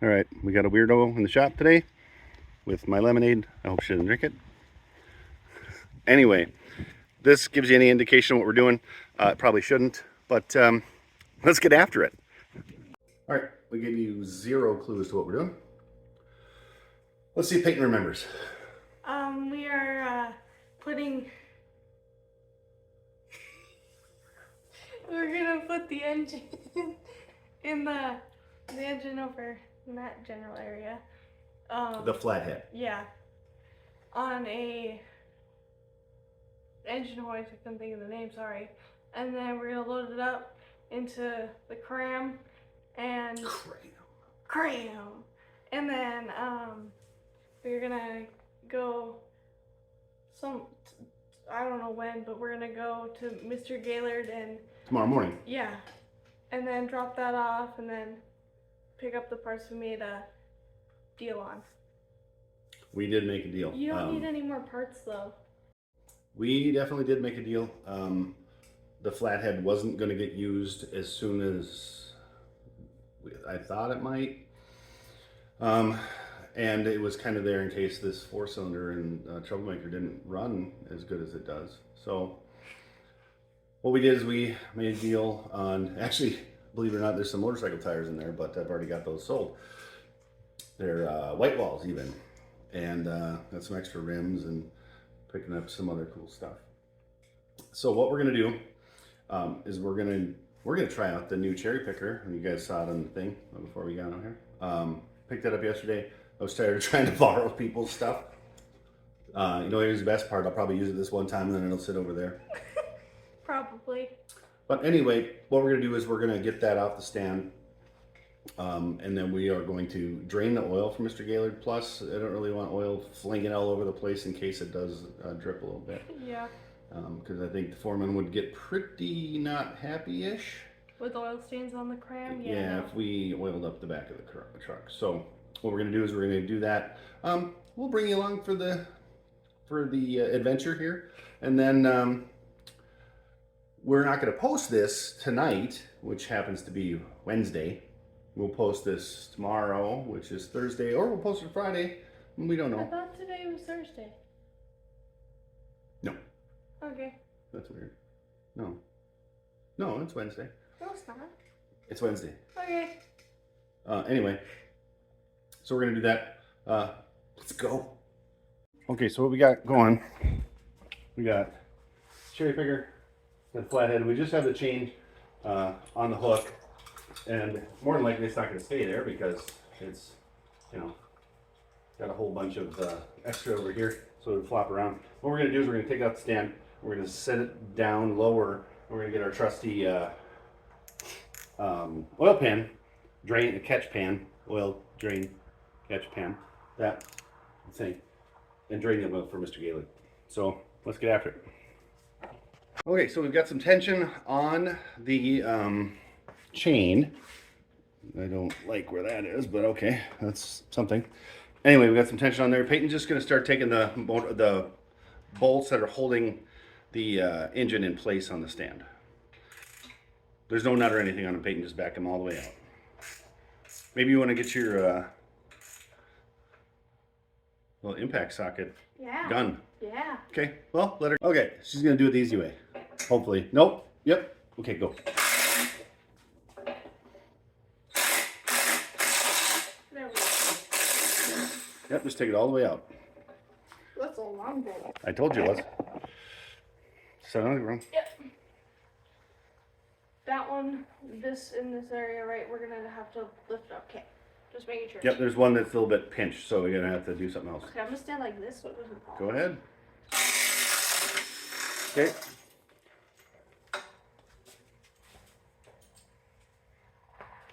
All right, we got a weirdo in the shop today with my lemonade. I hope she doesn't drink it. Anyway, this gives you any indication of what we're doing. It probably shouldn't, but let's get after it. All right, we gave you 0 clues to what we're doing. Let's see if Peyton remembers. We are putting. We're gonna put the engine in the engine over in that general area. The flathead. Yeah. On a engine hoist, I couldn't think of the name, sorry. And then we're gonna load it up into the cram and cram. And then we're gonna go I don't know when, but we're gonna go to Mr. Gaylord and tomorrow morning. Yeah. And then drop that off and then pick up the parts we made a deal on. We did make a deal. You don't need any more parts though. We definitely did make a deal. The flathead wasn't going to get used as soon as I thought it might. And it was kind of there in case this 4-cylinder and Troublemaker didn't run as good as it does. So what we did is we made a deal on, actually, believe it or not, there's some motorcycle tires in there, but I've already got those sold. They're white walls even, and got some extra rims and picking up some other cool stuff. So what we're gonna do is we're gonna try out the new cherry picker. And you guys saw it on the thing before we got on here. Picked that up yesterday. I was tired of trying to borrow people's stuff. You know, here's the best part. I'll probably use it this one time and then it'll sit over there. Probably. But anyway, what we're gonna do is we're gonna get that off the stand. And then we are going to drain the oil from Mr. Gaylord. Plus, I don't really want oil flinging all over the place in case it does drip a little bit. Yeah. Because I think the foreman would get pretty not happy-ish. With oil stains on the cram? Yeah, if we oiled up the back of the truck. So what we're going to do is we're going to do that. We'll bring you along for the adventure here. And then we're not going to post this tonight, which happens to be Wednesday. We'll post this tomorrow, which is Thursday, or we'll post it Friday. We don't know. I thought today was Thursday. No. Okay. That's weird. No. No, it's Wednesday. No, it's not. It's Wednesday. Okay. Anyway, so we're going to do that. Let's go. Okay, so what we got going, we got cherry picker and flathead. We just have the chain on the hook. And more than likely it's not going to stay there because it's, you know, got a whole bunch of extra over here, so it'll flop around. What we're going to do is we're going to take out the stand, we're going to set it down lower, and we're going to get our trusty oil pan, drain, catch pan, oil, drain, catch pan, that thing, and drain the oil for Mr. Gaylord. So let's get after it. Okay, so we've got some tension on the chain. I don't like where that is, but okay, that's something. Anyway, we got some tension on there. Peyton's just going to start taking the bolts that are holding the engine in place on the stand. There's no nut or anything on them, Peyton. Just back them all the way out. Maybe you want to get your little impact socket gun. Yeah. Okay, well, let her. Okay, she's going to do it the easy way. Hopefully. Nope. Yep. Okay, go. Yep, just take it all the way out. That's a long bolt. I told you it was. Set on the ground. Yep. That one, in this area, right, we're gonna have to lift up. Okay. Just making sure. Yep, there's one that's a little bit pinched, so we're gonna have to do something else. Okay, I'm gonna stand like this so it doesn't fall. Go ahead. Okay.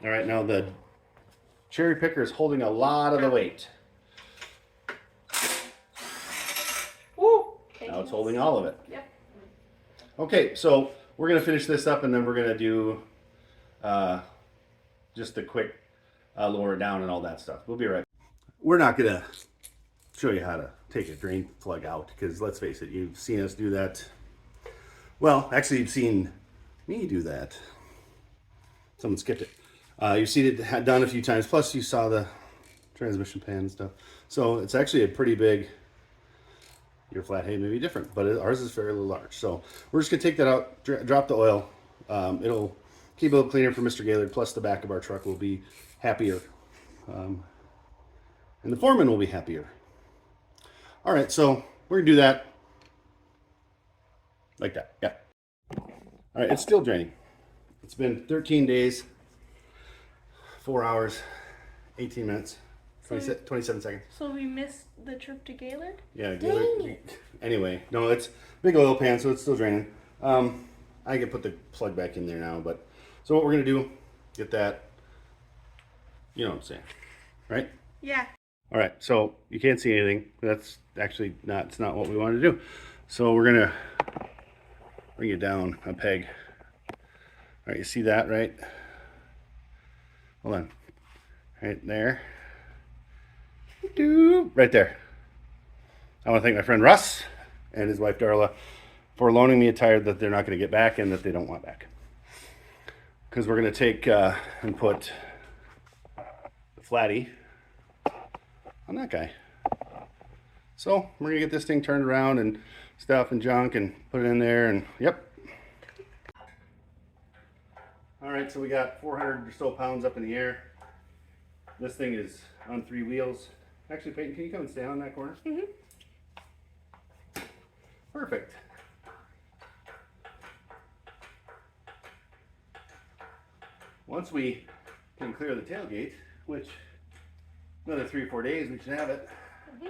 All right, now the cherry picker is holding a lot of the weight. Woo! Now it's holding all of it. Yep. Okay, so we're going to finish this up and then we're going to do just a quick lower it down and all that stuff. We'll be right back. We're not going to show you how to take a drain plug out because let's face it, you've seen us do that. Well, actually you've seen me do that. Someone skipped it. You've seen it done a few times. Plus, you saw the transmission pan and stuff. So it's actually a pretty big. Your flathead may be different, but ours is fairly large. So we're just gonna take that out, drop the oil. It'll keep it a little cleaner for Mr. Gaylord. Plus, the back of our truck will be happier, and the foreman will be happier. All right, so we're gonna do that like that. Yeah. All right, it's still draining. It's been 13 days, 4 hours, 18 minutes, 27 seconds. So we missed the trip to Gaylord? Yeah, Dang. anyway, no, it's big oil pan, so it's still draining. I can put the plug back in there now, but so what we're gonna do, get that, you know what I'm saying, right? Yeah. All right, so you can't see anything. That's actually not, it's not what we wanted to do. So we're gonna bring it down a peg. All right, you see that, right? Hold on, right there. Right there. I want to thank my friend Russ and his wife Darla for loaning me a tire that they're not going to get back and that they don't want back. Because we're going to take and put the flatty on that guy. So we're going to get this thing turned around and stuff and junk and put it in there and yep. All right, so we got 400 or so pounds up in the air. This thing is on 3 wheels. Actually, Peyton, can you come and stand on that corner? Mm-hmm. Perfect. Once we can clear the tailgate, which another 3 or 4 days, we should have it. Mm-hmm.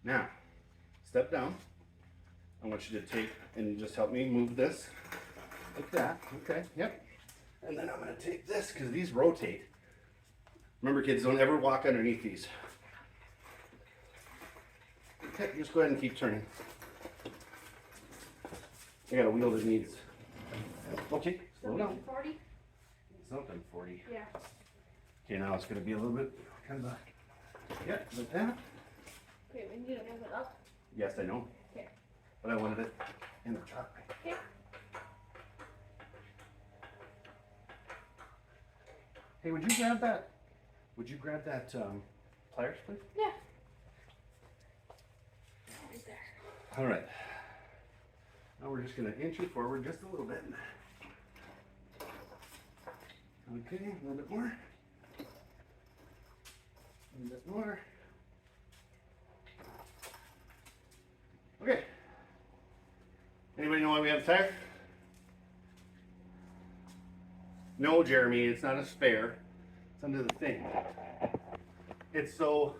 Now, step down. I want you to take and just help me move this like that. Okay, yep. And then I'm going to take this because these rotate. Remember, kids, don't ever walk underneath these. Okay, just go ahead and keep turning. I got a wheel that needs. Okay, slow down. 40? It's not done 40. Yeah. Okay, now it's going to be a little bit kind of a. Yeah, like that. Okay, we need to move it up. Yes, I know. Okay. But I wanted it in the truck. Okay. Hey, would you grab that? Would you grab that pliers, please? Yeah. Right there. All right. Now we're just going to inch it forward just a little bit. Okay, a little bit more. A little bit more. Okay. Anybody know why we have a tire? No, Jeremy, it's not a spare. It's under the thing. It's so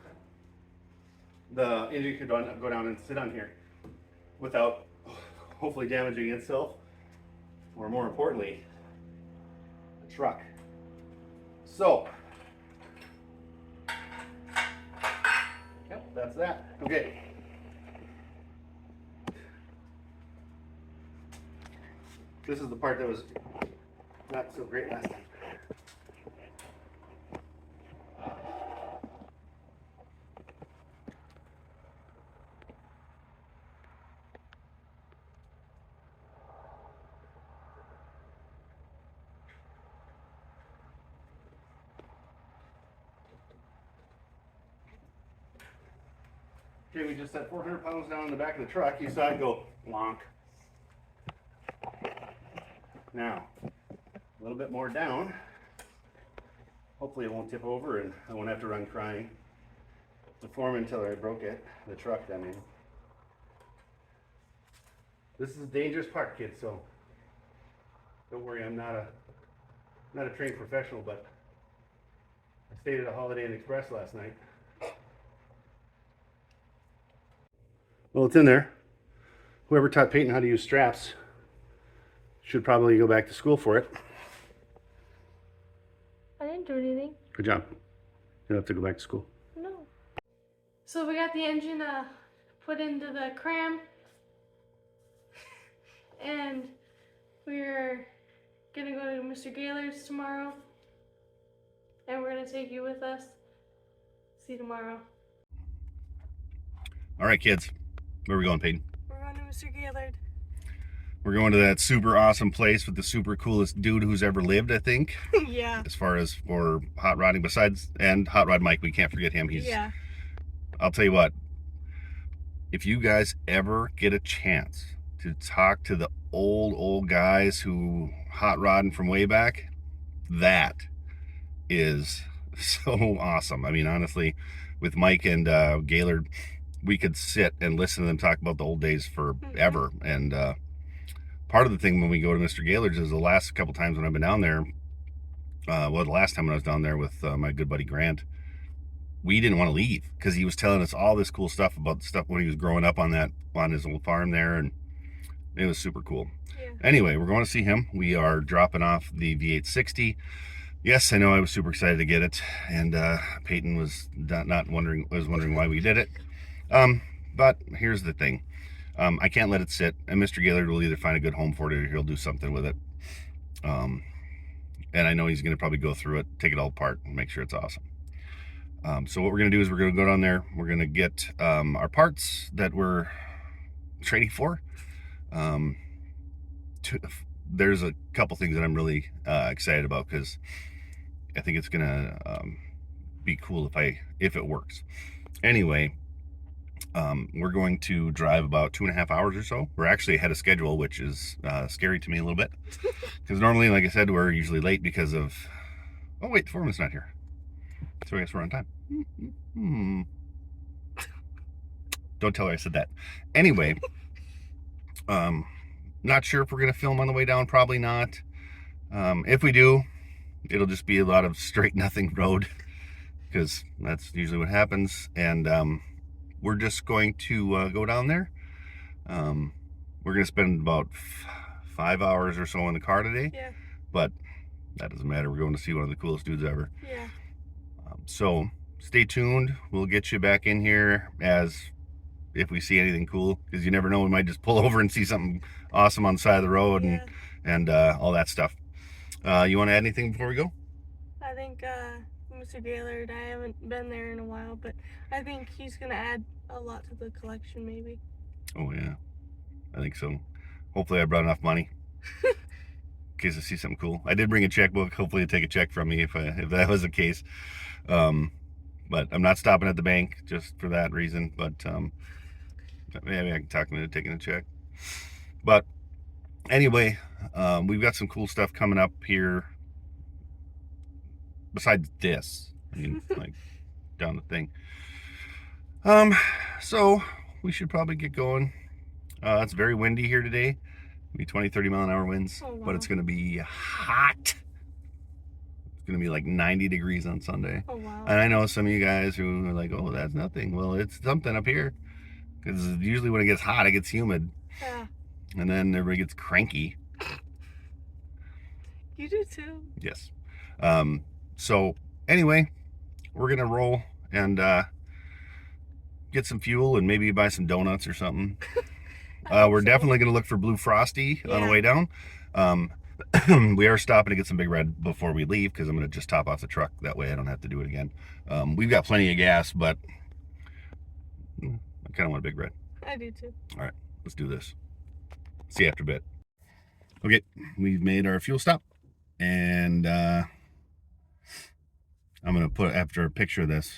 the engine could go down and sit on here without hopefully damaging itself, or more importantly, the truck. So, yep, that's that. Okay. This is the part that was not so great last time. Okay, we just set 400 pounds down in the back of the truck. You saw it go lonk. Now, a little bit more down. Hopefully it won't tip over and I won't have to run crying the foreman until I broke it. The truck, I mean. This is a dangerous part, kids, so don't worry, I'm not a trained professional, but I stayed at a Holiday Inn Express last night. Well, it's in there. Whoever taught Peyton how to use straps should probably go back to school for it. I didn't do anything. Good job. You'll have to go back to school. No. So we got the engine put into the cram. And we're gonna go to Mr. Gaylord's tomorrow. And we're gonna take you with us. See you tomorrow. All right, kids. Where are we going, Peyton? We're going to Mr. Gaylord. We're going to that super awesome place with the super coolest dude who's ever lived, I think. Yeah. As far as for hot rodding, besides, and Hot Rod Mike, we can't forget him. Yeah. I'll tell you what, if you guys ever get a chance to talk to the old guys who hot rodding from way back, that is so awesome. I mean, honestly, with Mike and Gaylord, we could sit and listen to them talk about the old days forever. And part of the thing when we go to Mr. Gaylord's is the last couple times when I've been down there, the last time when I was down there with my good buddy Grant, we didn't want to leave because he was telling us all this cool stuff about the stuff when he was growing up on his old farm there, and it was super cool. Yeah. Anyway, we're going to see him. We are dropping off the V860. Yes, I know I was super excited to get it, and Peyton was wondering why we did it. But here's the thing. I can't let it sit, and Mr. Gaylord will either find a good home for it or he'll do something with it. And I know he's going to probably go through it, take it all apart, and make sure it's awesome. So what we're going to do is we're going to go down there. We're going to get our parts that we're trading for. There's a couple things that I'm really excited about because I think it's going to be cool if it works. Anyway, we're going to drive about 2.5 hours or so. We're actually ahead of schedule, which is scary to me a little bit. Because normally, like I said, we're usually late because of... Oh, wait, the foreman's not here. So I guess we're on time. Don't tell her I said that. Anyway, not sure if we're going to film on the way down. Probably not. If we do, it'll just be a lot of straight nothing road. Because that's usually what happens. And we're just going to go down there. We're going to spend about 5 hours or so in the car today. Yeah. But that doesn't matter. We're going to see one of the coolest dudes ever. Yeah. So stay tuned. We'll get you back in here as if we see anything cool, because you never know, we might just pull over and see something awesome on the side of the road. Yeah. and all that stuff. You want to add anything before we go? I think Mr. Gaylord, I haven't been there in a while, but I think he's gonna add a lot to the collection, maybe. Oh yeah, I think so. Hopefully I brought enough money in case I see something cool. I did bring a checkbook. Hopefully he'll take a check from me if that was the case. But I'm not stopping at the bank just for that reason. But maybe I can talk him into taking a check. But anyway, we've got some cool stuff coming up here. Besides this, I mean, like down the thing. So we should probably get going. It's very windy here today. Maybe 20-30 mile an hour winds. Oh, wow. But it's going to be hot. It's going to be like 90 degrees on Sunday. Oh, wow. And I know some of you guys who are like, oh, that's nothing. Well, it's something up here. Because usually when it gets hot, it gets humid. Yeah. And then everybody gets cranky. You do too. Yes. So anyway, we're going to roll and get some fuel and maybe buy some donuts or something. We're definitely going to look for Blue Frosty on the way down. We are stopping to get some Big Red before we leave because I'm going to just top off the truck. That way I don't have to do it again. We've got plenty of gas, but I kind of want a Big Red. I do too. All right, let's do this. See you after a bit. Okay, we've made our fuel stop. And I'm going to put, after a picture of this,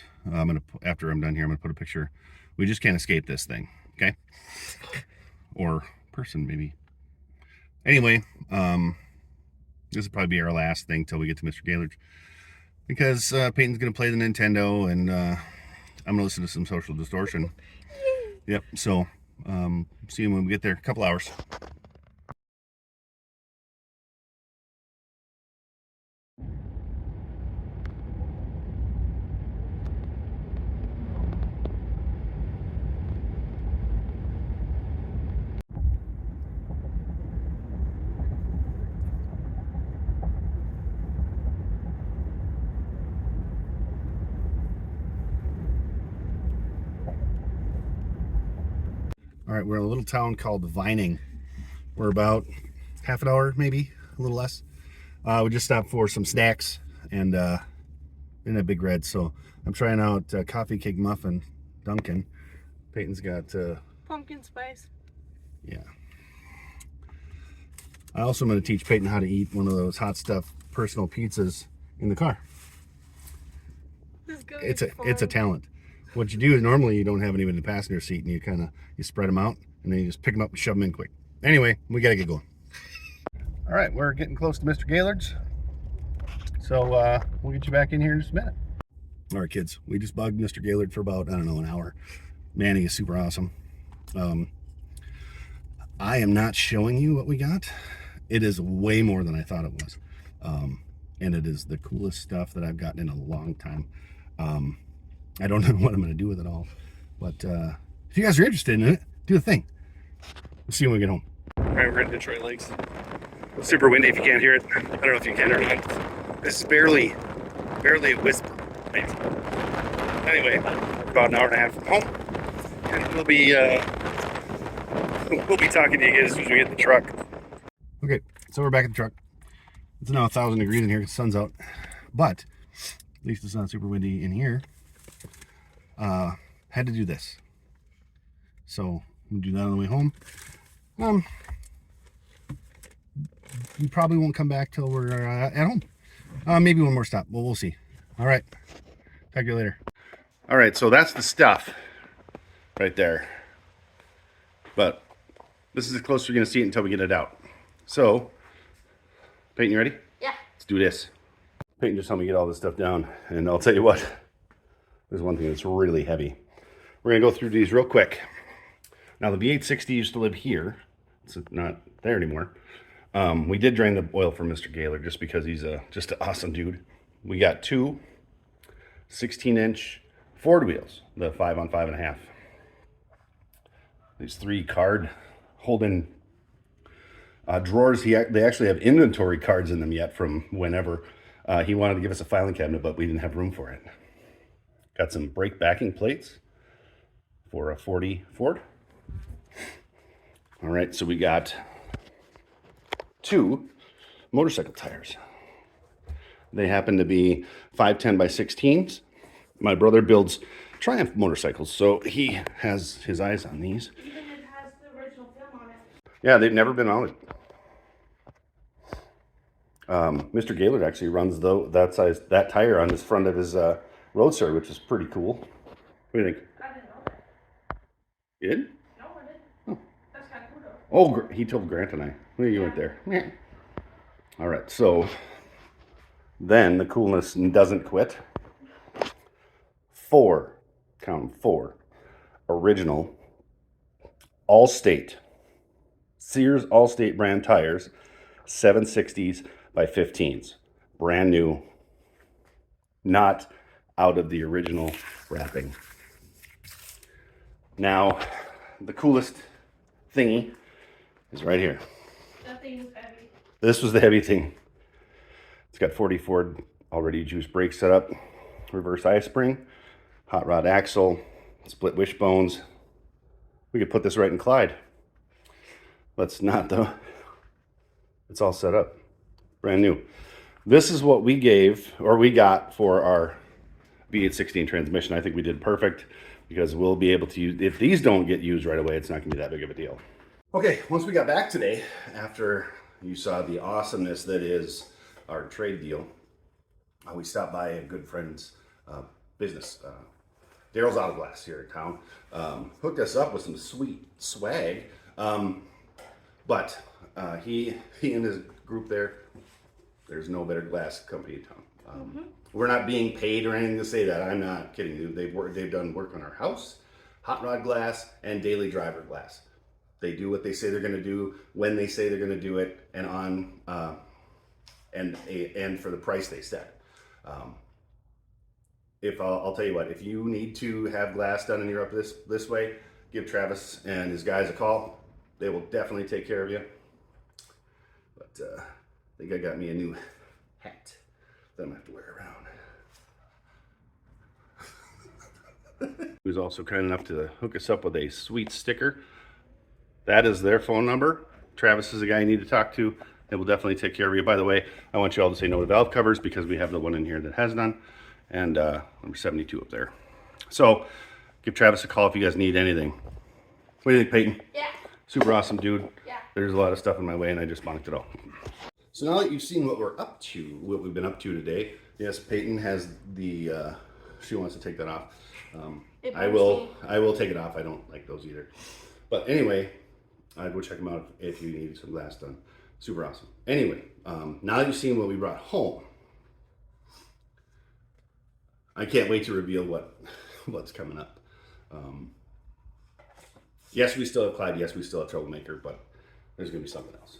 after I'm done here, I'm going to put a picture. We just can't escape this thing, okay? Or person, maybe. Anyway, this will probably be our last thing till we get to Mr. Gaylord's. Because Peyton's going to play the Nintendo, and I'm going to listen to some Social Distortion. Yep, so see you when we get there. A couple hours. All right, we're in a little town called Vining. We're about half an hour, maybe a little less. We just stopped for some snacks and in a Big Red. So I'm trying out coffee cake muffin, Dunkin'. Peyton's got pumpkin spice. Yeah. I also am going to teach Peyton how to eat one of those hot stuff personal pizzas in the car. It's a talent. What you do is normally you don't have anyone in the passenger seat, and you spread them out, and then you just pick them up and shove them in quick. Anyway, we got to get going. All right, we're getting close to Mr. Gaylord's, so we'll get you back in here in just a minute. All right, kids, we just bugged Mr. Gaylord for about, I don't know, an hour. Man, he is super awesome. I am not showing you what we got. It is way more than I thought it was. And it is the coolest stuff that I've gotten in a long time. I don't know what I'm going to do with it all. But if you guys are interested in it, do the thing. We'll see you when we get home. All right, we're at Detroit Lakes. It's super windy if you can't hear it. I don't know if you can or not. This is barely a whisper. Maybe. Anyway, about an hour and a half from home. And we'll be talking to you guys as soon as we get in the truck. Okay, so we're back at the truck. It's now 1,000 degrees in here because the sun's out. But at least it's not super windy in here. Had to do this. So we'll do that on the way home. We probably won't come back till we're at home. Maybe one more stop. Well, we'll see. All right. Talk to you later. All right, so that's the stuff right there. But this is as close as you're going to see it until we get it out. So, Peyton, you ready? Yeah. Let's do this. Peyton just helped me get all this stuff down. And I'll tell you what, there's one thing that's really heavy. We're going to go through these real quick. Now, the V860 used to live here. It's not there anymore. We did drain the oil from Mr. Gaylord just because he's just an awesome dude. We got two 16-inch Ford wheels, the 5-on-5.5. These 3 card holding drawers. They actually have inventory cards in them yet from whenever. He wanted to give us a filing cabinet, but we didn't have room for it. Got some brake backing plates for a 40 Ford. All right, so we got 2 motorcycle tires. They happen to be 510 by 16s. My brother builds Triumph motorcycles, so he has his eyes on these. Even it has the original film on it. Yeah, they've never been mounted. Mr. Gaylord actually runs that tire on the front of his Roadster, which is pretty cool. What do you think? I didn't know that. You did? No, I didn't. Oh. That's kind of cool though. Oh, he told Grant and I. Well, you went there. Yeah. All right, so then the coolness doesn't quit. 4, count them, 4 original Allstate, Sears Allstate brand tires, 760s by 15s, brand new, not out of the original wrapping. Now, the coolest thingy is right here. That thing is heavy. This was the heavy thing. It's got 40 Ford already juice brake setup, reverse I-spring, hot rod axle, split wishbones. We could put this right in Clyde. Let's not though. It's all set up, brand new. This is what we got for our V816 transmission. I think we did perfect because we'll be able to use, if these don't get used right away, it's not gonna be that big of a deal. Okay, once we got back today, after you saw the awesomeness that is our trade deal, we stopped by a good friend's business, Daryl's Auto Glass here in town. Hooked us up with some sweet swag, but he and his group there's no better glass company in town. We're not being paid or anything to say that. I'm not kidding you. They've done work on our house, hot rod glass, and daily driver glass. They do what they say they're going to do when they say they're going to do it, and and for the price they set. If I'll tell you what, if you need to have glass done and you're up this way, give Travis and his guys a call. They will definitely take care of you. But I think I got me a new hat that I'm gonna have to wear around. He was also kind enough to hook us up with a sweet sticker. That is their phone number. Travis is the guy you need to talk to. They will definitely take care of you. By the way, I want you all to say no to valve covers because we have the one in here that has none. And number 72 up there. So give Travis a call if you guys need anything. What do you think, Peyton? Yeah. Super awesome dude. Yeah. There's a lot of stuff in my way and I just bonked it out. So now that you've seen what we're up to, what we've been up to today, yes, Peyton has the, she wants to take that off. I will take it off. I don't like those either. But anyway, I'd go check them out if you need some glass done. Super awesome. Anyway, now that you've seen what we brought home, I can't wait to reveal what's coming up. Yes, we still have Clyde. Yes, we still have Troublemaker, but there's going to be something else.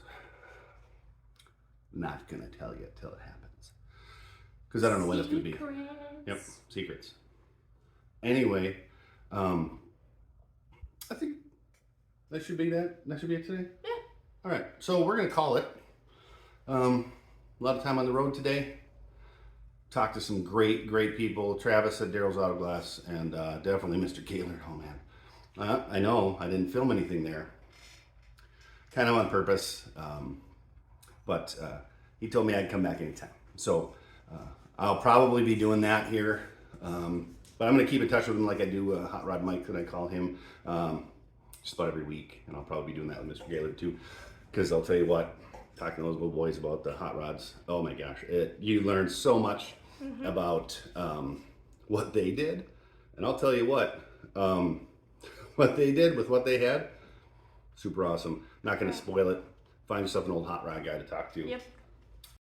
Not going to tell you till it happens. Because I don't know when it's going to be. Yep, secrets. Anyway, I think that should be that. That should be it today? Yeah. All right, so we're going to call it. A lot of time on the road today. Talked to some great people. Travis at Daryl's Auto Glass, and definitely Mr. Gaylord. Oh, man. I know I didn't film anything there. Kind of on purpose. But he told me I'd come back anytime. So I'll probably be doing that here. But I'm going to keep in touch with him like I do Hot Rod Mike that I call him just about every week. And I'll probably be doing that with Mr. Gaylord too. Because I'll tell you what, talking to those little boys about the hot rods, oh my gosh, you learn so much about what they did. And I'll tell you what they did with what they had, super awesome. Not going to spoil it. Find yourself an old hot rod guy to talk to. Yep.